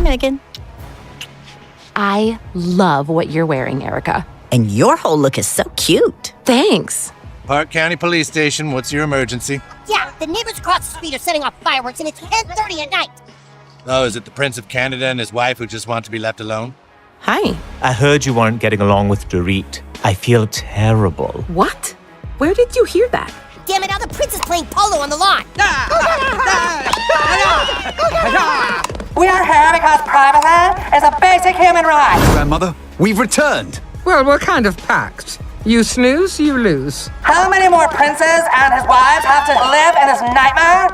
Meghan. I love what you're wearing, Erica. And your whole look is so cute. Thanks. Park County Police Station, what's your emergency? Yeah, the neighbors across the street are setting off fireworks and it's 10:30 at night. Oh, is it the Prince of Canada and his wife who just want to be left alone? Hi. I heard you weren't getting along with Dorit. I feel terrible. What? Where did you hear that? Damn it, now the prince is playing polo on the lawn. We are here because privacy is a basic human right. Grandmother, we've returned. Well, what kind of pact? You snooze, you lose. How many more princes and his wives have to live in this nightmare?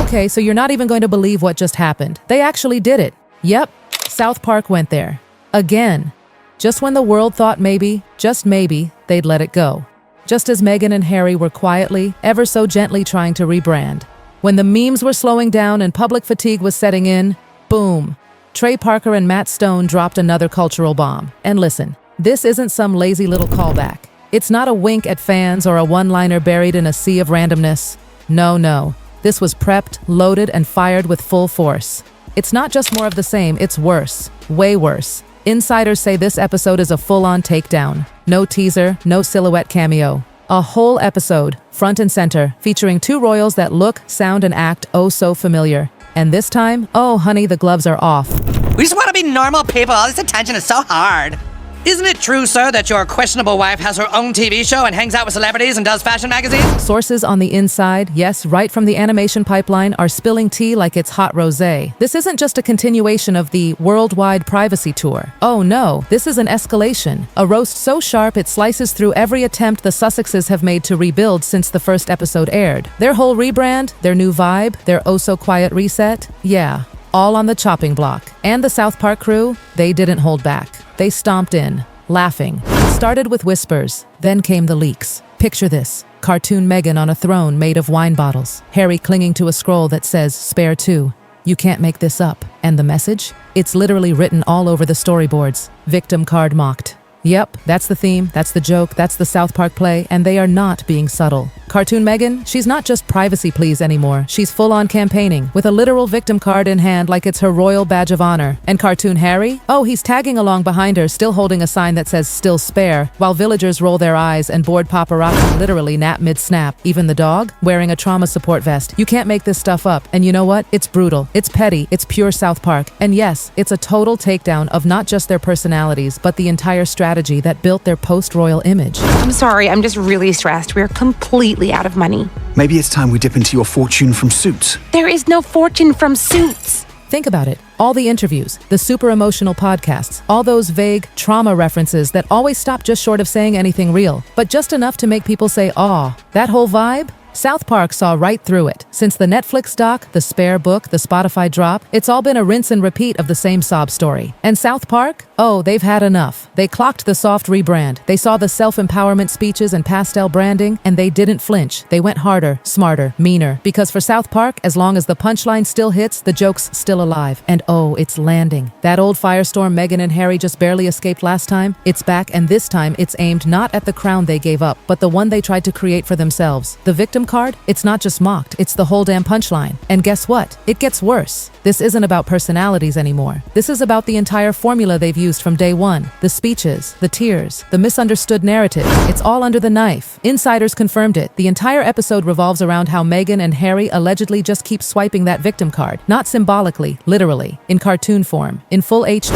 Okay, so you're not even going to believe what just happened. They actually did it. Yep, South Park went there. Again. Just when the world thought maybe, just maybe, they'd let it go. Just as Meghan and Harry were quietly, ever so gently trying to rebrand. When the memes were slowing down and public fatigue was setting in, boom. Trey Parker and Matt Stone dropped another cultural bomb. And listen, this isn't some lazy little callback. It's not a wink at fans or a one-liner buried in a sea of randomness. No. This was prepped, loaded, and fired with full force. It's not just more of the same, it's worse. Way worse. Insiders say this episode is a full-on takedown. No teaser, no silhouette cameo. A whole episode, front and center, featuring two royals that look, sound, and act oh so familiar. And this time, oh honey, the gloves are off. We just want to be normal people. All this attention is so hard. Isn't it true, sir, that your questionable wife has her own TV show and hangs out with celebrities and does fashion magazines? Sources on the inside, yes, right from the animation pipeline, are spilling tea like it's hot rosé. This isn't just a continuation of the worldwide privacy tour. Oh no, this is an escalation. A roast so sharp it slices through every attempt the Sussexes have made to rebuild since the first episode aired. Their whole rebrand, their new vibe, their oh-so-quiet reset, yeah, all on the chopping block. And the South Park crew, they didn't hold back. They stomped in, laughing. It started with whispers, then came the leaks. Picture this, cartoon Meghan on a throne made of wine bottles, Harry clinging to a scroll that says, "Spare two. You can't make this up." And the message? It's literally written all over the storyboards. Victim card mocked. Yep, that's the theme, that's the joke, that's the South Park play, and they are not being subtle. Cartoon Meghan, she's not just privacy please anymore. She's full-on campaigning, with a literal victim card in hand like it's her royal badge of honor. And Cartoon Harry? Oh, he's tagging along behind her, still holding a sign that says "Still spare," while villagers roll their eyes and bored paparazzi literally nap mid-snap. Even the dog? Wearing a trauma support vest. You can't make this stuff up. And you know what? It's brutal. It's petty. It's pure South Park. And yes, it's a total takedown of not just their personalities, but the entire strategy that built their post-royal image. I'm sorry, I'm just really stressed. We're completely out of money. Maybe it's time we dip into your fortune from Suits. There is no fortune from Suits. Think about it. All the interviews, the super emotional podcasts, all those vague trauma references that always stop just short of saying anything real, but just enough to make people say, "Aw." That whole vibe? South Park saw right through it. Since the Netflix doc, the Spare book, the Spotify drop, it's all been a rinse and repeat of the same sob story. And South Park? Oh, they've had enough. They clocked the soft rebrand. They saw the self-empowerment speeches and pastel branding, and they didn't flinch. They went harder, smarter, meaner. Because for South Park, as long as the punchline still hits, the joke's still alive. And oh, it's landing. That old firestorm Meghan and Harry just barely escaped last time, it's back, and this time it's aimed not at the crown they gave up, but the one they tried to create for themselves. The victim card? It's not just mocked, it's the whole damn punchline. And guess what? It gets worse. This isn't about personalities anymore. This is about the entire formula they've used from day one. The speeches, the tears, the misunderstood narrative. It's all under the knife. Insiders confirmed it. The entire episode revolves around how Meghan and Harry allegedly just keep swiping that victim card. Not symbolically, literally. In cartoon form. In full HD.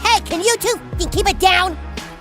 Hey, can you two keep it down?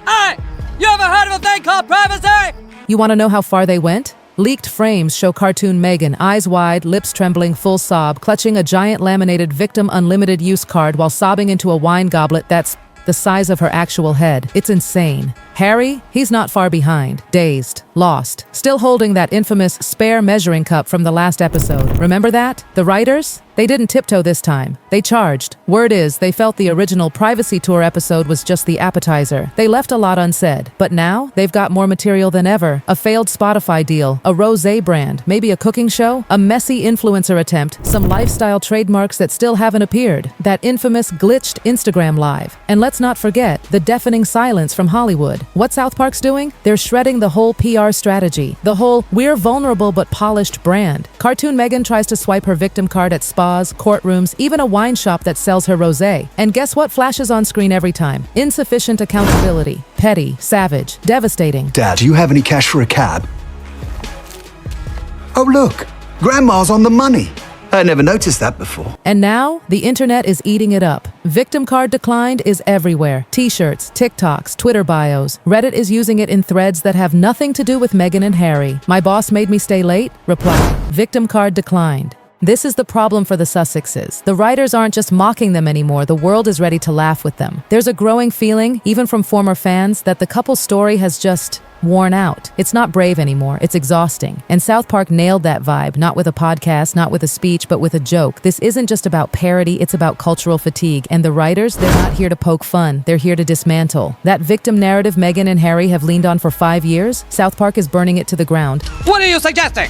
Hey, you ever heard of a thing called privacy? You want to know how far they went? Leaked frames show cartoon Meghan, eyes wide, lips trembling, full sob, clutching a giant laminated victim unlimited use card while sobbing into a wine goblet that's the size of her actual head. It's insane. Harry, he's not far behind, dazed, lost, still holding that infamous spare measuring cup from the last episode. Remember that? The writers? They didn't tiptoe this time. They charged. Word is, they felt the original Privacy Tour episode was just the appetizer. They left a lot unsaid. But now, they've got more material than ever. A failed Spotify deal, a rosé brand, maybe a cooking show, a messy influencer attempt, some lifestyle trademarks that still haven't appeared, that infamous glitched Instagram live. And let's not forget, the deafening silence from Hollywood. What South Park's doing? They're shredding the whole PR strategy. The whole, we're vulnerable but polished brand. Cartoon Meghan tries to swipe her victim card at spa spas, courtrooms, even a wine shop that sells her rosé. And guess what flashes on screen every time? Insufficient accountability. Petty, savage, devastating. Dad, do you have any cash for a cab? Oh, look. Grandma's on the money. I never noticed that before. And now, the internet is eating it up. Victim card declined is everywhere. T-shirts, TikToks, Twitter bios. Reddit is using it in threads that have nothing to do with Meghan and Harry. My boss made me stay late? Reply. Victim card declined. This is the problem for the Sussexes. The writers aren't just mocking them anymore, the world is ready to laugh with them. There's a growing feeling, even from former fans, that the couple's story has just worn out. It's not brave anymore, it's exhausting. And South Park nailed that vibe, not with a podcast, not with a speech, but with a joke. This isn't just about parody, it's about cultural fatigue. And the writers, they're not here to poke fun, they're here to dismantle. That victim narrative Meghan and Harry have leaned on for 5 years, South Park is burning it to the ground. What are you suggesting?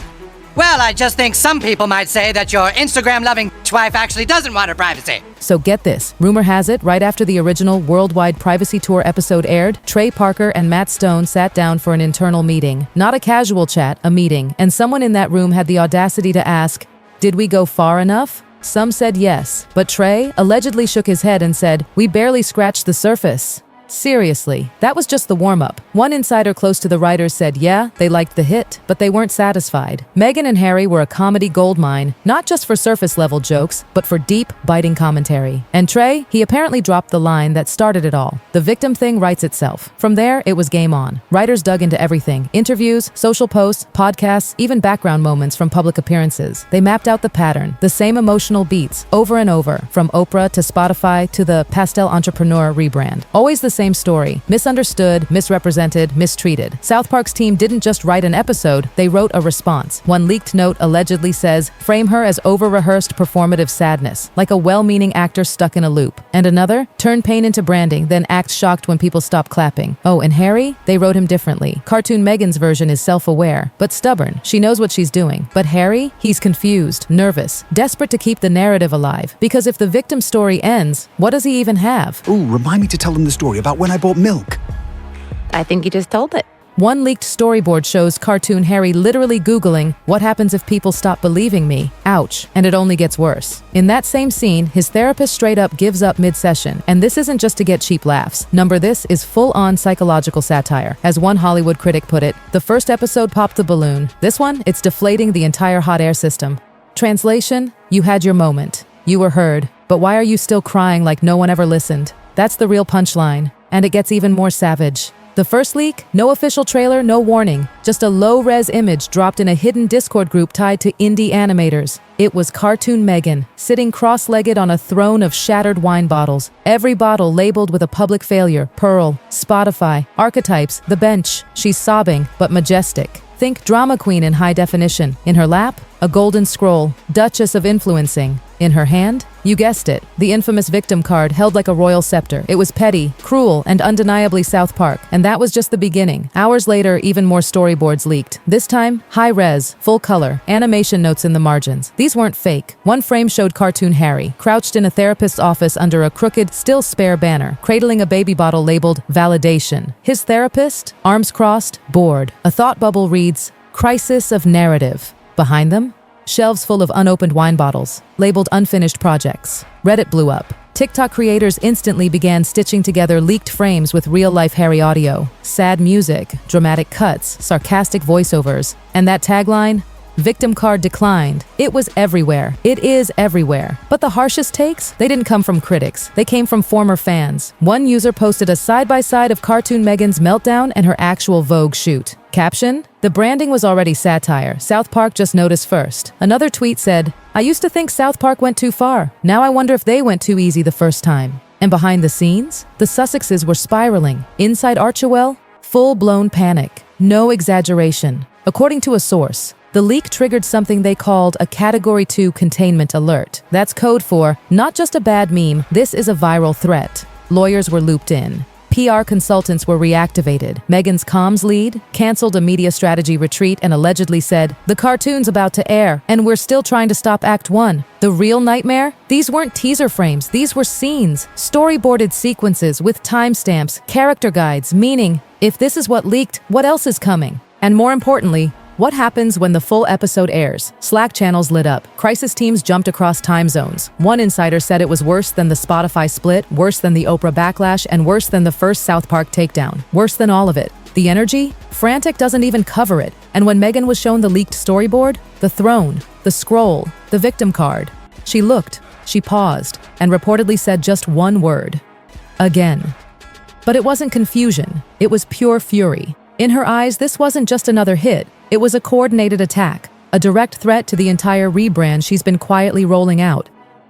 Well, I just think some people might say that your Instagram-loving wife actually doesn't want her privacy. So get this, rumor has it, right after the original Worldwide Privacy Tour episode aired, Trey Parker and Matt Stone sat down for an internal meeting. Not a casual chat, a meeting. And someone in that room had the audacity to ask, did we go far enough? Some said yes, but Trey allegedly shook his head and said, we barely scratched the surface. Seriously, that was just the warm-up. One insider close to the writers said, yeah, they liked the hit, but they weren't satisfied. Meghan and Harry were a comedy goldmine, not just for surface-level jokes, but for deep, biting commentary. And Trey, he apparently dropped the line that started it all. The victim thing writes itself. From there, it was game on. Writers dug into everything. Interviews, social posts, podcasts, even background moments from public appearances. They mapped out the pattern, the same emotional beats, over and over, from Oprah to Spotify to the Pastel Entrepreneur rebrand. Always the same story. Misunderstood, misrepresented, mistreated. South Park's team didn't just write an episode, they wrote a response. One leaked note allegedly says, frame her as over-rehearsed performative sadness, like a well-meaning actor stuck in a loop. And another, turn pain into branding, then act shocked when people stop clapping. Oh, and Harry? They wrote him differently. Cartoon Meghan's version is self-aware, but stubborn. She knows what she's doing. But Harry? He's confused, nervous, desperate to keep the narrative alive. Because if the victim story ends, what does he even have? Ooh, remind me to tell them the story about when I bought milk. I think you just told it. One leaked storyboard shows cartoon Harry literally Googling, what happens if people stop believing me? Ouch. And it only gets worse. In that same scene, his therapist straight up gives up mid-session. And this isn't just to get cheap laughs. This is full-on psychological satire. As one Hollywood critic put it, the first episode popped the balloon. This one, it's deflating the entire hot air system. Translation, you had your moment. You were heard. But why are you still crying like no one ever listened? That's the real punchline. And it gets even more savage. The first leak? No official trailer, no warning. Just a low-res image dropped in a hidden Discord group tied to indie animators. It was cartoon Meghan, sitting cross-legged on a throne of shattered wine bottles. Every bottle labeled with a public failure, Pearl, Spotify, Archetypes, The Bench. She's sobbing, but majestic. Think drama queen in high definition. In her lap, a golden scroll, Duchess of Influencing. In her hand, you guessed it, the infamous victim card held like a royal scepter. It was petty, cruel, and undeniably South Park. And that was just the beginning. Hours later, even more storyboards leaked. This time, high-res, full color, animation notes in the margins. These weren't fake. One frame showed cartoon Harry, crouched in a therapist's office under a crooked, still spare banner, cradling a baby bottle labeled validation. His therapist, arms crossed, bored. A thought bubble reads, crisis of narrative. Behind them, shelves full of unopened wine bottles, labeled unfinished projects. Reddit blew up. TikTok creators instantly began stitching together leaked frames with real-life Harry audio, sad music, dramatic cuts, sarcastic voiceovers, and that tagline, victim card declined. It was everywhere. It is everywhere. But the harshest takes? They didn't come from critics. They came from former fans. One user posted a side-by-side of cartoon Meghan's meltdown and her actual Vogue shoot. Caption, the branding was already satire. South Park just noticed first. Another tweet said, I used to think South Park went too far. Now I wonder if they went too easy the first time. And behind the scenes, the Sussexes were spiraling. Inside Archewell, full-blown panic. No exaggeration. According to a source, the leak triggered something they called a Category 2 containment alert. That's code for, not just a bad meme, this is a viral threat. Lawyers were looped in. PR consultants were reactivated. Meghan's comms lead canceled a media strategy retreat and allegedly said, the cartoon's about to air, and we're still trying to stop Act 1. The real nightmare? These weren't teaser frames, these were scenes. Storyboarded sequences with timestamps, character guides, meaning, if this is what leaked, what else is coming? And more importantly, What happens when the full episode airs? Slack channels lit up. Crisis teams jumped across time zones. One insider said it was worse than the Spotify split, worse than the Oprah backlash, and worse than the first South Park takedown. Worse than all of it. The energy? Frantic doesn't even cover it. And when Meghan was shown the leaked storyboard, the throne, the scroll, the victim card, she looked, she paused, and reportedly said just one word. Again. But it wasn't confusion. It was pure fury. In her eyes, this wasn't just another hit. It was a coordinated attack, a direct threat to the entire rebrand she's been quietly rolling out.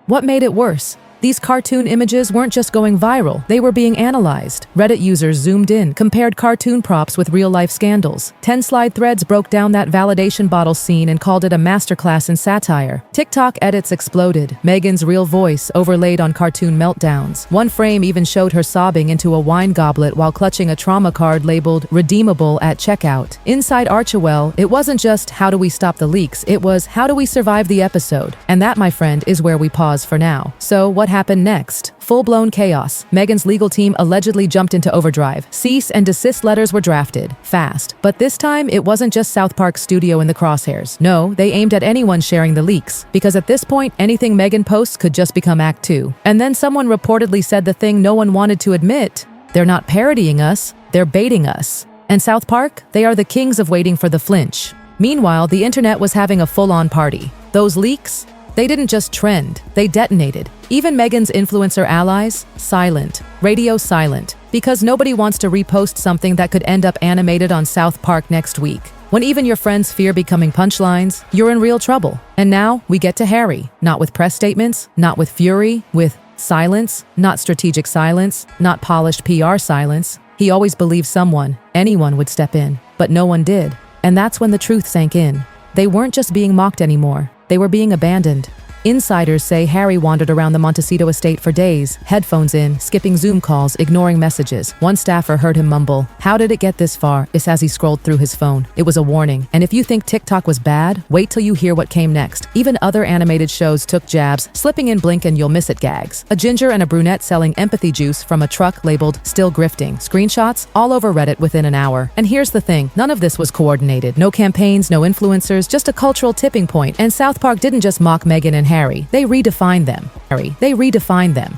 What made it worse? These cartoon images weren't just going viral, they were being analyzed. Reddit users zoomed in, compared cartoon props with real-life scandals. 10 slide threads broke down that validation bottle scene and called it a masterclass in satire. TikTok edits exploded, Meghan's real voice overlaid on cartoon meltdowns. One frame even showed her sobbing into a wine goblet while clutching a trauma card labeled redeemable at checkout. Inside Archewell, it wasn't just how do we stop the leaks, it was how do we survive the episode? And that, my friend, is where we pause for now. So what happened next? Full-blown chaos. Meghan's legal team allegedly jumped into overdrive. Cease and desist letters were drafted. Fast. But this time, it wasn't just South Park studio in the crosshairs. No, they aimed at anyone sharing the leaks. Because at this point, anything Meghan posts could just become Act 2. And then someone reportedly said the thing no one wanted to admit. They're not parodying us, they're baiting us. And South Park? They are the kings of waiting for the flinch. Meanwhile, the internet was having a full-on party. Those leaks? They didn't just trend, they detonated. Even Meghan's influencer allies, silent. Radio silent. Because nobody wants to repost something that could end up animated on South Park next week. When even your friends fear becoming punchlines, you're in real trouble. And now, we get to Harry. Not with press statements, not with fury, with silence, not strategic silence, not polished PR silence. He always believed someone, anyone would step in. But no one did. And that's when the truth sank in. They weren't just being mocked anymore. They were being abandoned. Insiders say Harry wandered around the Montecito estate for days, headphones in, skipping Zoom calls, ignoring messages. One staffer heard him mumble, "How did it get this far?" It's as he scrolled through his phone. It was a warning. And if you think TikTok was bad, wait till you hear what came next. Even other animated shows took jabs, slipping in blink and you'll miss it gags. A ginger and a brunette selling empathy juice from a truck labeled "Still Grifting." Screenshots all over Reddit within an hour. And here's the thing, none of this was coordinated. No campaigns, no influencers, just a cultural tipping point. And South Park didn't just mock Meghan and Harry. They redefined them.